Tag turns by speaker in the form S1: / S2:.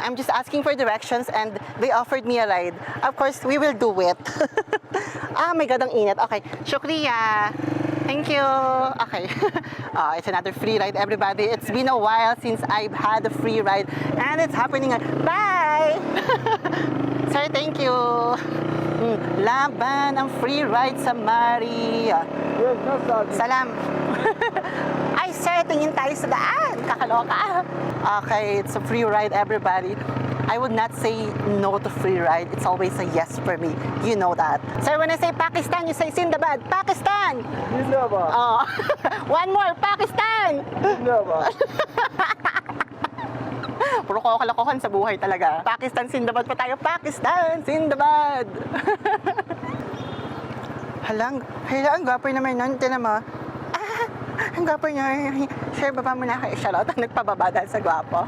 S1: I'm just asking for directions and they offered me a ride. Of course, we will do it. Ah, my God, ang init. Okay, Shukriya. Thank you. Okay. It's another free ride, everybody. It's been a while since I've had a free ride and it's happening. Bye! Sir, thank you. Laban ang free ride sa Maria.
S2: Yes, no, sorry.
S1: Salam. Ay, sir, tingin tayo sa daan. Kakaloka. Okay, it's a free ride, everybody. I would not say no to free ride. It's always a yes for me. You know that. Sir, when I say Pakistan, you say Sindabad. Pakistan!
S2: Zindabad.
S1: Oh. One more, Pakistan!
S2: Zindabad.
S1: Puro kalokohan sa buhay talaga. Pakistan, Sindabad pa tayo. Pakistan, Sindabad! Ang gwapo naman nun. Tinan mo. Ang gwapo niya. Sir, baba mo na kayo. Shoutout ang nagpababa dahil sa gwapo.